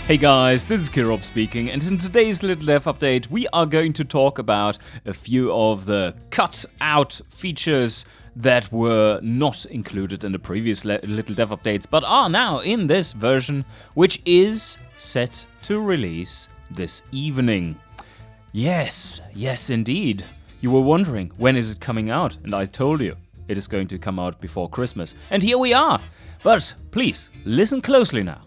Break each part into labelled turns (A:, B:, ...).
A: Hey guys, this is Kirop speaking, and in today's Little Dev Update we are going to talk about a few of the cut out features that were not included in the previous Little Dev Updates, but are now in this version, which is set to release this evening. Yes indeed. You were wondering, when is it coming out? And I told you, it is going to come out before Christmas. And here we are! But please, listen closely now.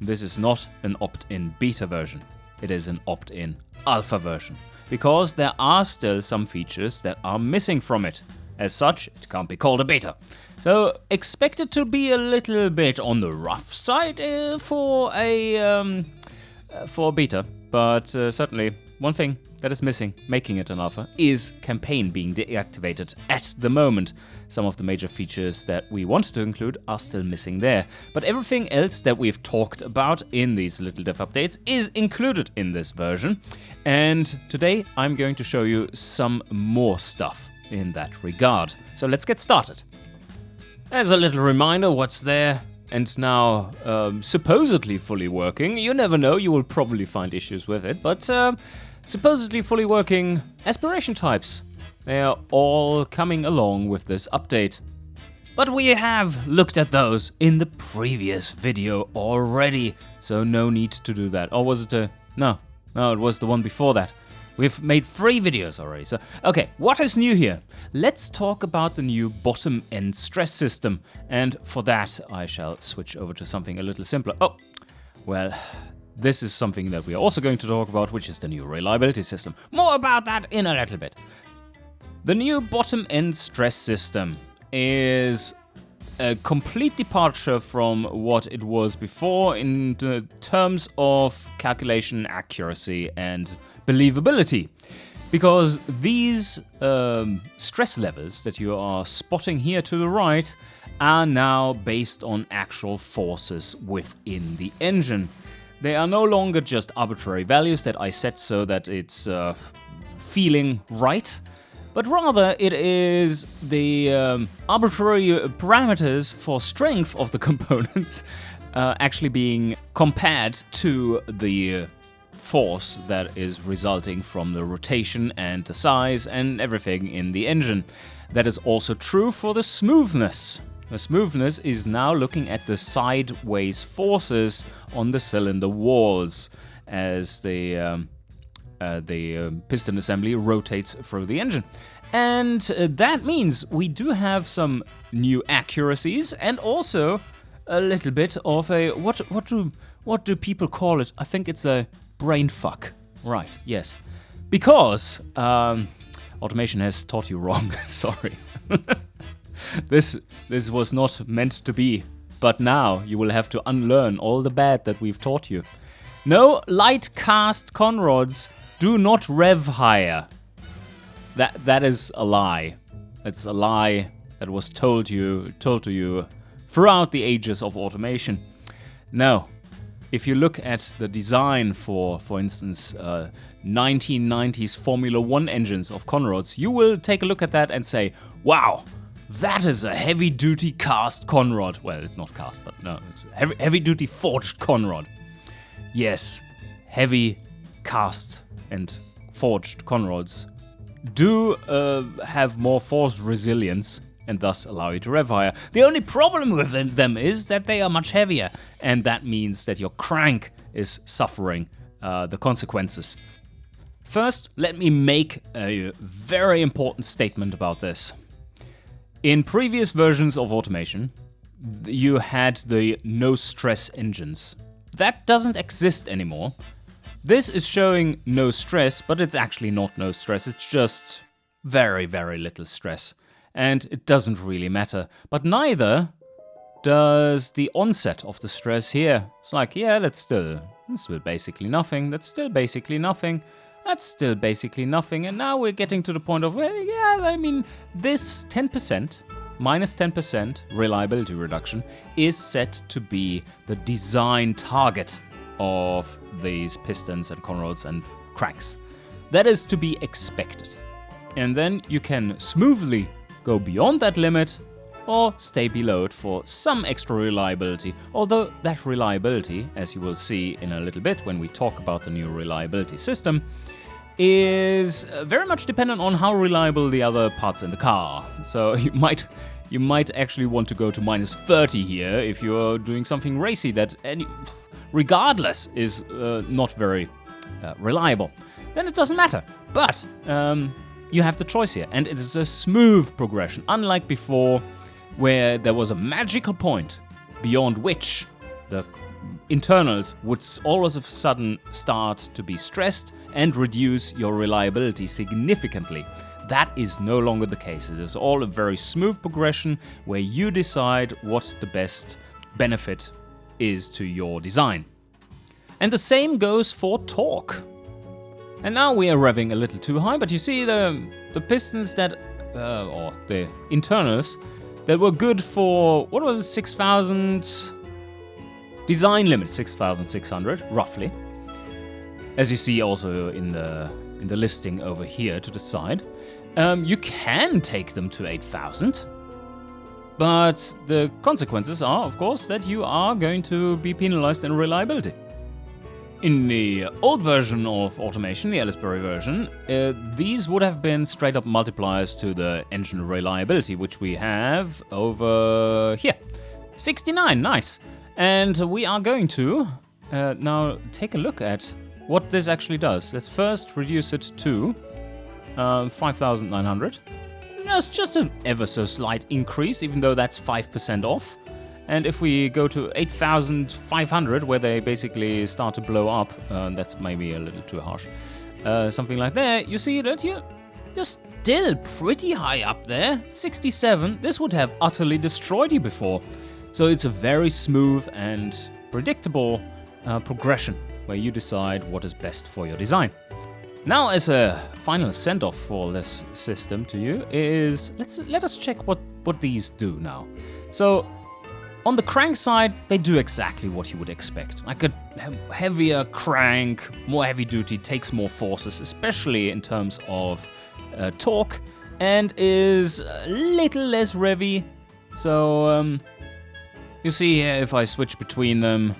A: This is not an opt-in beta version, it is an opt-in alpha version, because there are still some features that are missing from it. As such, it can't be called a beta. So expect it to be a little bit on the rough side for beta, but certainly one thing that is missing, making it an alpha, is campaign being deactivated at the moment. Some of the major features that we wanted to include are still missing there, but everything else that we've talked about in these Little Dev Updates is included in this version, and today I'm going to show you some more stuff in that regard. So let's get started. As a little reminder what's there, and now supposedly fully working. You never know, you will probably find issues with it, but supposedly fully working aspiration types. They are all coming along with this update. But we have looked at those in the previous video already, so no need to do that. Or was it No, it was the one before that. We've made 3 videos already, so okay, what is new here? Let's talk about the new bottom-end stress system, and for that I shall switch over to something a little simpler. Oh, well, this is something that we are also going to talk about, which is the new reliability system. More about that in a little bit. The new bottom-end stress system is a complete departure from what it was before in the terms of calculation accuracy and believability, because these stress levels that you are spotting here to the right are now based on actual forces within the engine. They are no longer just arbitrary values that I set so that it's feeling right, but rather it is the arbitrary parameters for strength of the components actually being compared to the force that is resulting from the rotation and the size and everything in the engine. That is also true for the smoothness. The smoothness is now looking at the sideways forces on the cylinder walls as the piston assembly rotates through the engine. And that means we do have some new accuracies and also a little bit of a, what do people call it? I think it's a brain fuck. Right, yes. Because automation has taught you wrong, sorry. This was not meant to be, but now you will have to unlearn all the bad that we've taught you. No light cast conrods do not rev higher. That is a lie. It's a lie that was told to you throughout the ages of automation. No. If you look at the design for instance, 1990s Formula 1 engines of conrods, you will take a look at that and say, wow, that is a heavy-duty cast conrod. Well, it's not cast, but no, it's heavy-duty forged conrod. Yes, heavy cast and forged conrods do have more force resilience and thus allow you to rev higher. The only problem with them is that they are much heavier, and that means that your crank is suffering the consequences. First, let me make a very important statement about this. In previous versions of automation, you had the no-stress engines. That doesn't exist anymore. This is showing no stress, but it's actually not no stress, it's just very, very little stress. And it doesn't really matter. But neither does the onset of the stress here. It's like, yeah, that's still basically nothing, that's still basically nothing, that's still basically nothing, and now we're getting to the point of, well, yeah, I mean, this 10%, minus 10% reliability reduction is set to be the design target of these pistons and conrods and cranks. That is to be expected. And then you can smoothly go beyond that limit, or stay below it for some extra reliability. Although that reliability, as you will see in a little bit when we talk about the new reliability system, is very much dependent on how reliable the other parts in the car. So you might actually want to go to -30 here if you're doing something racy that regardless is not very reliable. Then it doesn't matter. But you have the choice here, and it is a smooth progression, unlike before, where there was a magical point beyond which the internals would all of a sudden start to be stressed and reduce your reliability significantly. That is no longer the case. It is all a very smooth progression where you decide what the best benefit is to your design. And the same goes for torque. And now we are revving a little too high, but you see the pistons that, or the internals, that were good for, what was it, 6,000 design limit, 6,600, roughly. As you see also in the listing over here to the side. You can take them to 8,000, but the consequences are, of course, that you are going to be penalized in reliability. In the old version of automation, the Ellisbury version, these would have been straight up multipliers to the engine reliability, which we have over here. 69, nice. And we are going to now take a look at what this actually does. Let's first reduce it to 5,900. That's just an ever so slight increase, even though that's 5% off. And if we go to 8,500, where they basically start to blow up, that's maybe a little too harsh, something like that, you see that you're still pretty high up there. 67, this would have utterly destroyed you before. So it's a very smooth and predictable progression, where you decide what is best for your design. Now, as a final send-off for this system to you is, let us check what these do now. So, on the crank side, they do exactly what you would expect. Like a heavier crank, more heavy duty, takes more forces, especially in terms of torque, and is a little less revvy. So, you see here, if I switch between them,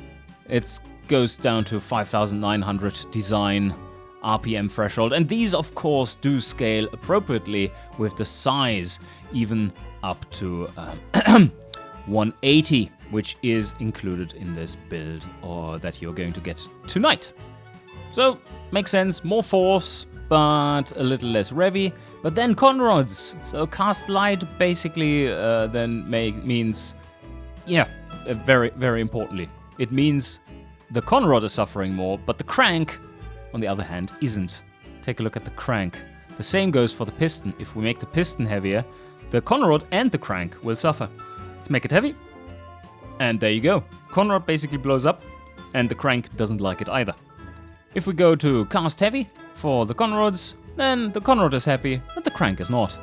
A: it goes down to 5,900 design RPM threshold, and these of course do scale appropriately with the size, even up to 180, which is included in this build or that you're going to get tonight. So, makes sense, more force, but a little less revvy. But then conrods, so cast light basically then means, very, very importantly, it means the conrod is suffering more, but the crank, on the other hand, isn't. Take a look at the crank. The same goes for the piston. If we make the piston heavier, the conrod and the crank will suffer. Let's make it heavy. And there you go. Conrod basically blows up, and the crank doesn't like it either. If we go to cast heavy for the conrods, then the conrod is happy, but the crank is not.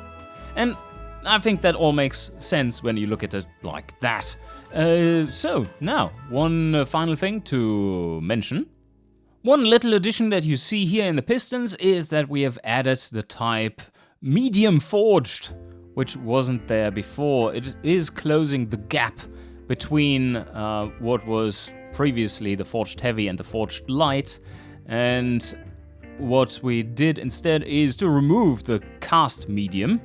A: And I think that all makes sense when you look at it like that. So, now, one final thing to mention. One little addition that you see here in the pistons is that we have added the type medium forged, which wasn't there before. It is closing the gap between what was previously the forged heavy and the forged light. And what we did instead is to remove the cast medium,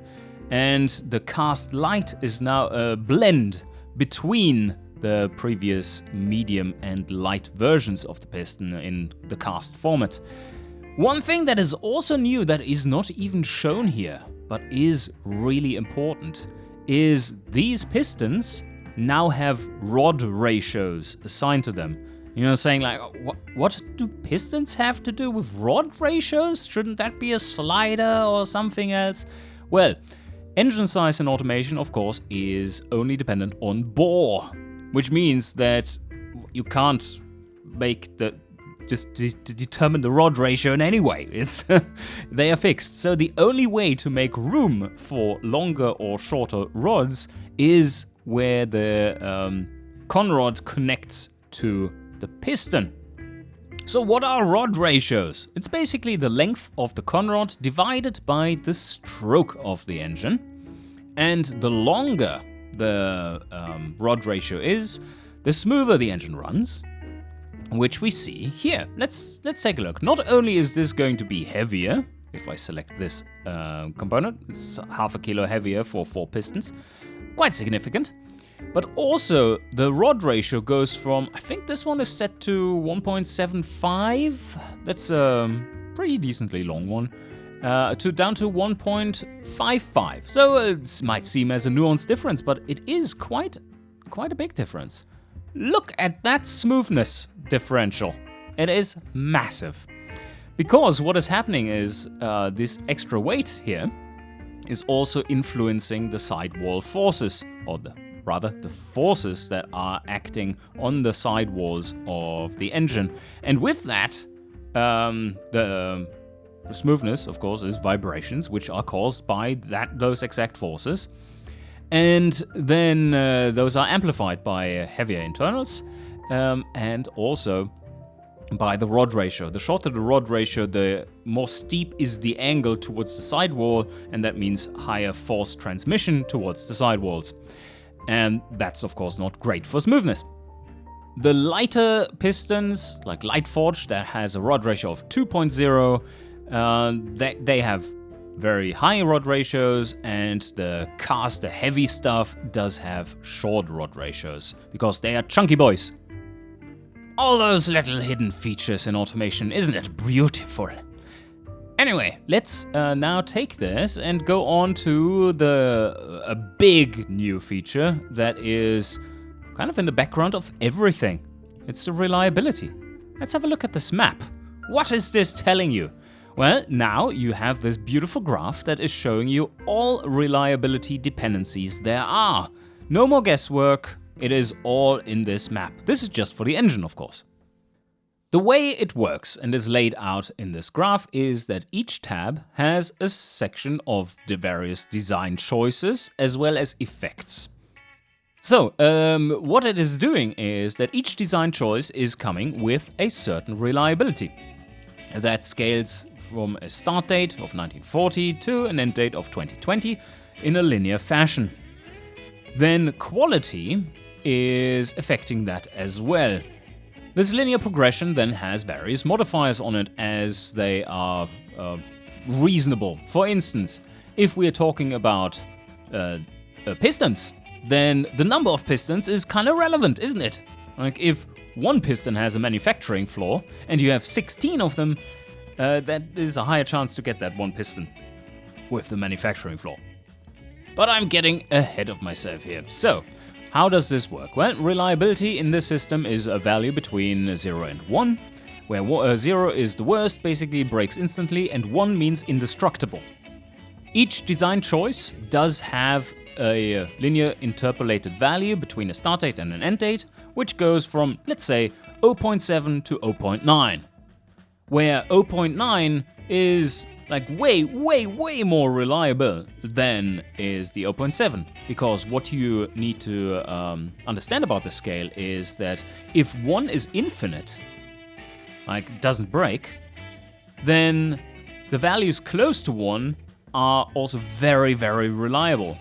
A: and the cast light is now a blend between the previous medium and light versions of the piston in the cast format. One thing that is also new that is not even shown here, but is really important, is these pistons now have rod ratios assigned to them. You know, saying like, what do pistons have to do with rod ratios? Shouldn't that be a slider or something else? Well, engine size in automation, of course, is only dependent on bore, which means that you can't make determine the rod ratio in any way. It's they are fixed. So the only way to make room for longer or shorter rods is where the conrod connects to the piston. So what are rod ratios? It's basically the length of the conrod divided by the stroke of the engine. And the longer the rod ratio is, the smoother the engine runs, which we see here. Let's take a look. Not only is this going to be heavier, if I select this component, it's half a kilo heavier for 4 pistons, quite significant. But also the rod ratio goes from, I think this one is set to 1.75. That's a pretty decently long one. To down to 1.55. So it might seem as a nuanced difference, but it is quite a big difference. Look at that smoothness differential. It is massive. Because what is happening is this extra weight here is also influencing the sidewall forces, or the forces that are acting on the sidewalls of the engine. And with that, the smoothness, of course, is vibrations, which are caused by those exact forces. And then those are amplified by heavier internals, and also by the rod ratio. The shorter the rod ratio, the more steep is the angle towards the sidewall, and that means higher force transmission towards the sidewalls. And that's, of course, not great for smoothness. The lighter pistons, like light forged, that has a rod ratio of 2.0, they have very high rod ratios, and the cast, the heavy stuff, does have short rod ratios, because they are chunky boys. All those little hidden features in automation, isn't it beautiful? Anyway, let's now take this and go on to a big new feature that is kind of in the background of everything. It's the reliability. Let's have a look at this map. What is this telling you? Well, now you have this beautiful graph that is showing you all reliability dependencies there are. No more guesswork, it is all in this map. This is just for the engine, of course. The way it works and is laid out in this graph is that each tab has a section of the various design choices as well as effects. So, what it is doing is that each design choice is coming with a certain reliability. That scales from a start date of 1940 to an end date of 2020 in a linear fashion. Then quality is affecting that as well. This linear progression then has various modifiers on it as they are reasonable. For instance, if we are talking about pistons, then the number of pistons is kind of relevant, isn't it? Like if one piston has a manufacturing flaw and you have 16 of them, that is a higher chance to get that one piston with the manufacturing flaw. But I'm getting ahead of myself here. So, how does this work? Well, reliability in this system is a value between 0 and 1, where 0 is the worst, basically breaks instantly, and 1 means indestructible. Each design choice does have a linear interpolated value between a start date and an end date, which goes from, let's say, 0.7 to 0.9, where 0.9 is like way more reliable than is the 0.7, because what you need to understand about the scale is that if 1 is infinite, like doesn't break, then the values close to 1 are also very reliable.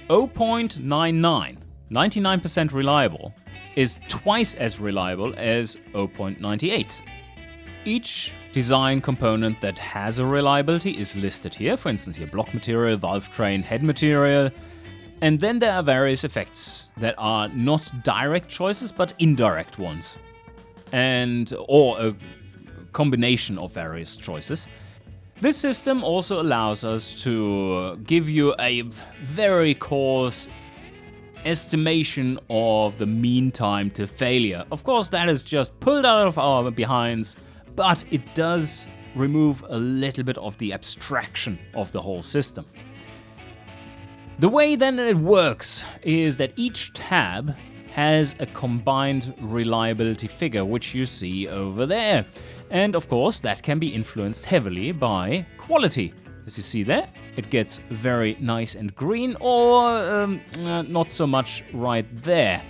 A: 0.99, 99% reliable, is twice as reliable as 0.98. Each design component that has a reliability is listed here, for instance here block material, valve train, head material, and then there are various effects that are not direct choices but indirect ones, or a combination of various choices. This system also allows us to give you a very coarse estimation of the mean time to failure. Of course, that is just pulled out of our behinds, but it does remove a little bit of the abstraction of the whole system. The way then it works is that each tab has a combined reliability figure, which you see over there. And of course, that can be influenced heavily by quality. As you see there, it gets very nice and green, or not so much right there.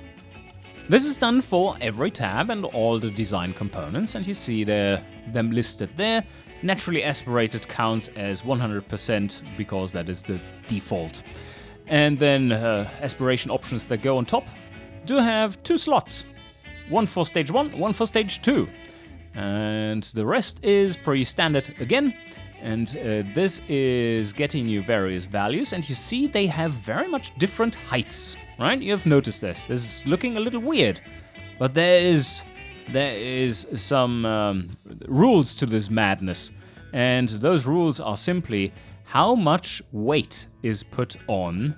A: This is done for every tab and all the design components, and you see them listed there. Naturally aspirated counts as 100% because that is the default. And then aspiration options that go on top do have 2 slots. One for stage 1, one for stage 2. And the rest is pretty standard again. And this is getting you various values, and you see they have very much different heights, right? You've noticed this. This is looking a little weird, but there is some rules to this madness, and those rules are simply how much weight is put on,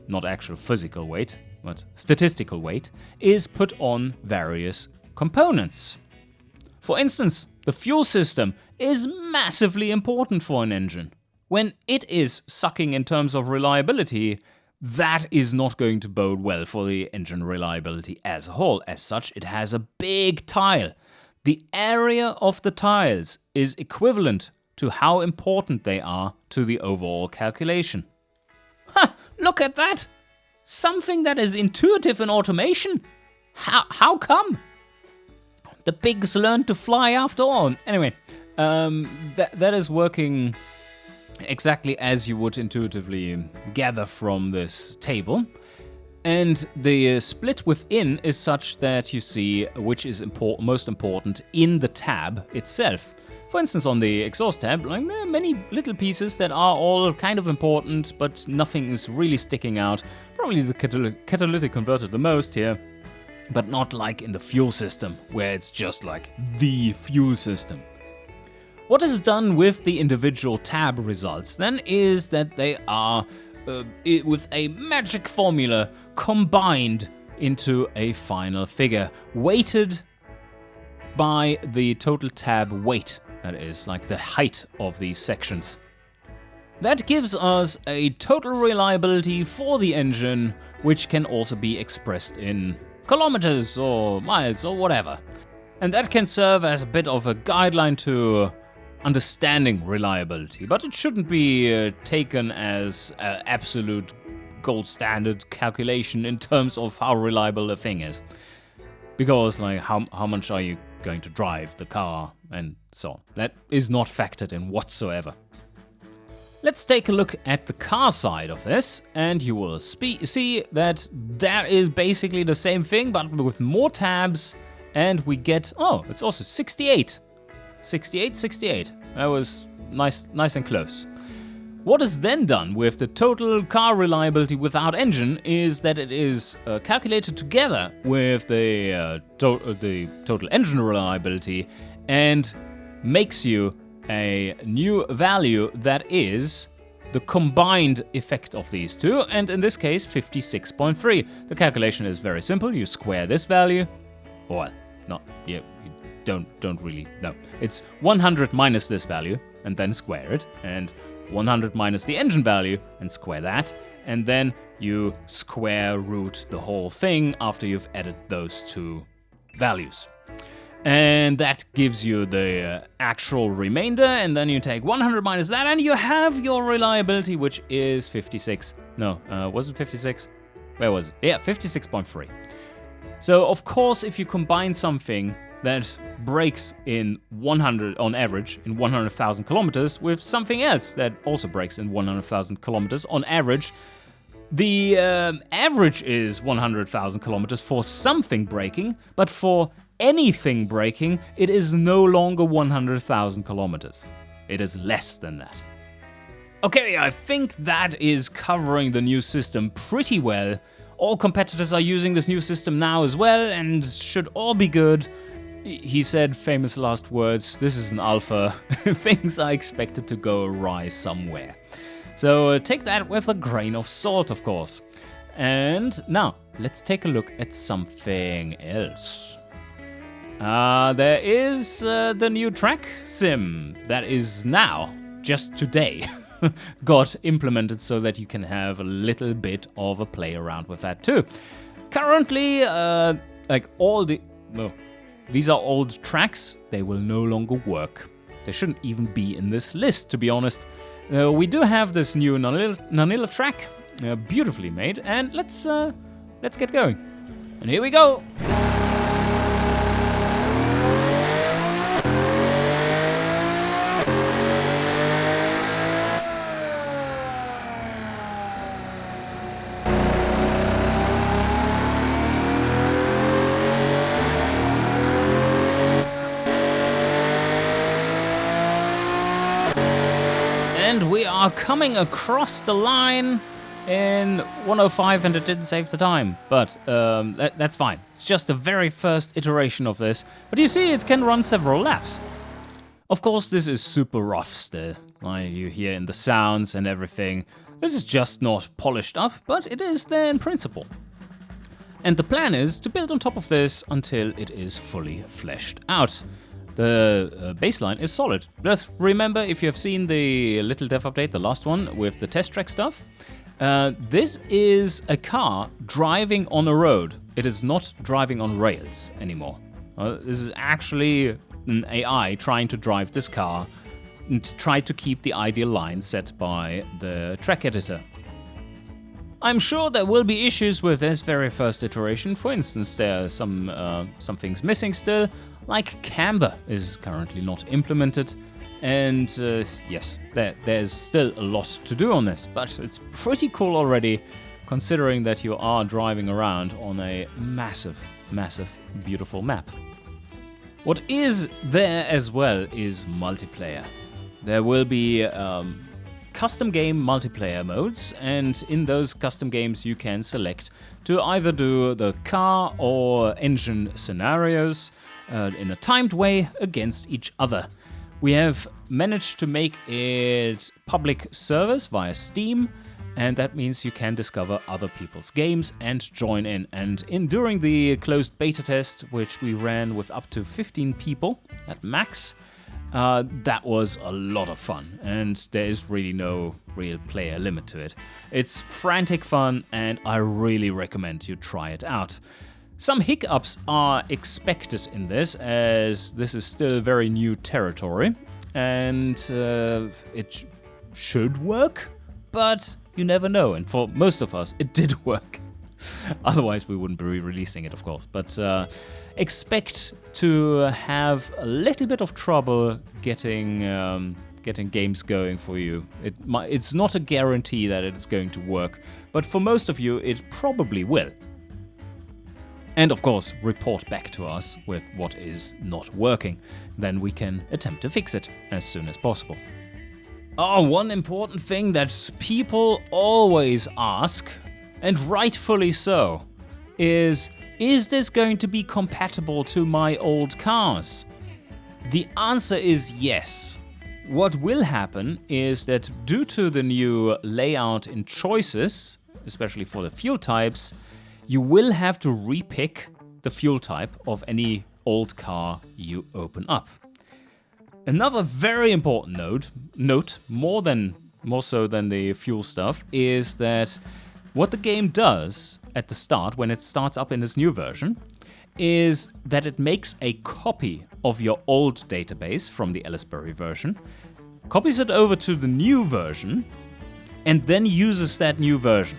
A: not actual physical weight, but statistical weight, is put on various components. For instance, the fuel system is massively important for an engine. When it is sucking in terms of reliability, that is not going to bode well for the engine reliability as a whole. As such, it has a big tile. The area of the tiles is equivalent to how important they are to the overall calculation. Ha! Look at that! Something that is intuitive in automation? How come? The pigs learned to fly after all. Anyway, that is working exactly as you would intuitively gather from this table. And the split within is such that you see which is most important in the tab itself. For instance, on the exhaust tab, like, there are many little pieces that are all kind of important, but nothing is really sticking out. Probably the catalytic converter the most here, but not like in the fuel system, where it's just like the fuel system. What is done with the individual tab results then is that they are, with a magic formula, combined into a final figure, weighted by the total tab weight, that is, like the height of these sections. That gives us a total reliability for the engine, which can also be expressed in kilometers or miles or whatever. And that can serve as a bit of a guideline to understanding reliability, but it shouldn't be taken as absolute gold standard calculation in terms of how reliable a thing is. Because like how much are you going to drive the car and so on. That is not factored in whatsoever. Let's take a look at the car side of this, and you will see that that is basically the same thing, but with more tabs, and we get, oh, it's also 68. 68. That was nice and close. What is then done with the total car reliability without engine is that it is calculated together with the total engine reliability and makes you a new value that is the combined effect of these two, and in this case 56.3. The calculation is very simple. You square this value, or not, you don't really, no. It's 100 minus this value, and then square it, and 100 minus the engine value, and square that, and then you square root the whole thing after you've added those two values. And that gives you the actual remainder, and then you take 100 minus that, and you have your reliability, which is 56. No, was it 56? Where was it? Yeah, 56.3. So, of course, if you combine something that breaks in 100, on average, in 100,000 kilometers with something else that also breaks in 100,000 kilometers on average, the average is 100,000 kilometers for something breaking, but for anything breaking, it is no longer 100,000 kilometers. It is less than that. Okay, I think that is covering the new system pretty well. All competitors are using this new system now as well, and should all be good. He said famous last words, this is an alpha, things are expected to go awry somewhere. So take that with a grain of salt, of course. And now, let's take a look at something else. There is the new track sim that is now, just today, got implemented so that you can have a little bit of a play around with that too. Currently, these are old tracks, they will no longer work. They shouldn't even be in this list, to be honest. We do have this new Nanilla track, beautifully made, and let's get going. And here we go! And we are coming across the line in 105, and it didn't save the time. But that's fine. It's just the very first iteration of this. But you see, it can run several laps. Of course, this is super rough still. Like you hear in the sounds and everything. This is just not polished up, but it is there in principle. And the plan is to build on top of this until it is fully fleshed out. The baseline is solid. Just remember, if you have seen the little dev update, the last one with the test track stuff, this is a car driving on a road. It is not driving on rails anymore. This is actually an AI trying to drive this car and try to keep the ideal line set by the track editor. I'm sure there will be issues with this very first iteration. For instance, there are some things missing still, like camber is currently not implemented. And yes, there's still a lot to do on this, but it's pretty cool already, considering that you are driving around on a massive, massive, beautiful map. What is there as well is multiplayer. There will be custom game multiplayer modes, and in those custom games you can select to either do the car or engine scenarios in a timed way against each other. We have managed to make it public service via Steam, and that means you can discover other people's games and join in. And during the closed beta test, which we ran with up to 15 people at max, that was a lot of fun, and there is really no real player limit to it. It's frantic fun, and I really recommend you try it out. Some hiccups are expected in this, as this is still very new territory, and it should work, but you never know, and for most of us it did work. Otherwise we wouldn't be releasing it, of course, but expect to have a little bit of trouble getting games going for you. It's not a guarantee that it's going to work, but for most of you it probably will. And of course, report back to us with what is not working. Then we can attempt to fix it as soon as possible. Oh, one important thing that people always ask, and rightfully so, is this going to be compatible to my old cars? The answer is yes. What will happen is that due to the new layout in choices, especially for the fuel types, you will have to repick the fuel type of any old car you open up. Another very important note, more so than the fuel stuff, is that what the game does at the start, when it starts up in this new version, is that it makes a copy of your old database from the Ellsbury version, copies it over to the new version, and then uses that new version.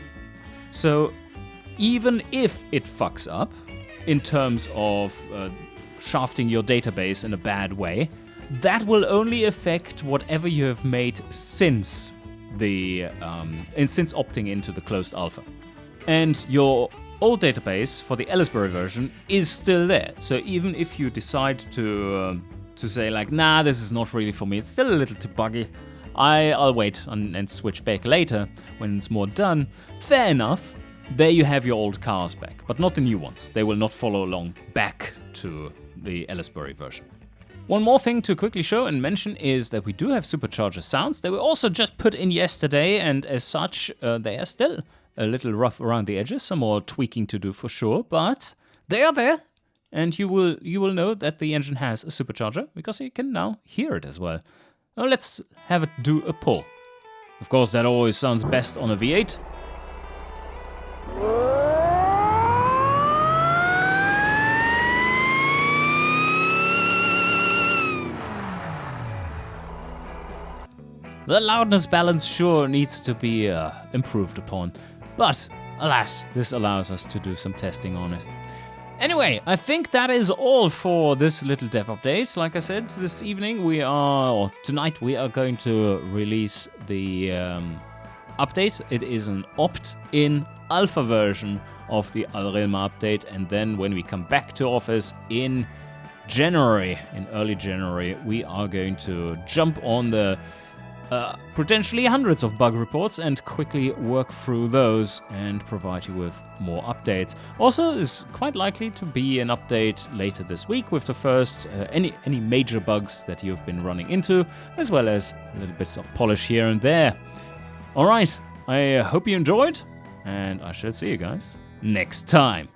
A: So even if it fucks up in terms of shafting your database in a bad way, that will only affect whatever you have made since since opting into the closed alpha. And your old database for the Ellsbury version is still there. So even if you decide to say like, nah, this is not really for me, it's still a little too buggy, I'll wait and switch back later when it's more done, fair enough. There you have your old cars back, but not the new ones. They will not follow along back to the Ellsbury version. One more thing to quickly show and mention is that we do have Supercharger Sounds. They were also just put in yesterday, and as such, they are still a little rough around the edges. Some more tweaking to do for sure, but they are there. And you will know that the engine has a supercharger, because you can now hear it as well. Now let's have it do a pull. Of course, that always sounds best on a V8. The loudness balance sure needs to be improved upon, but alas, this allows us to do some testing on it. Anyway, I think that is all for this little dev update. Like I said, tonight we are going to release the update. It is an opt-in alpha version of the Al-Rilma update, and then when we come back to office in early January, we are going to jump on the potentially hundreds of bug reports and quickly work through those and provide you with more updates. Also, is quite likely to be an update later this week with the first any major bugs that you've been running into, as well as little bits of polish here and there. Alright, I hope you enjoyed, and I shall see you guys next time.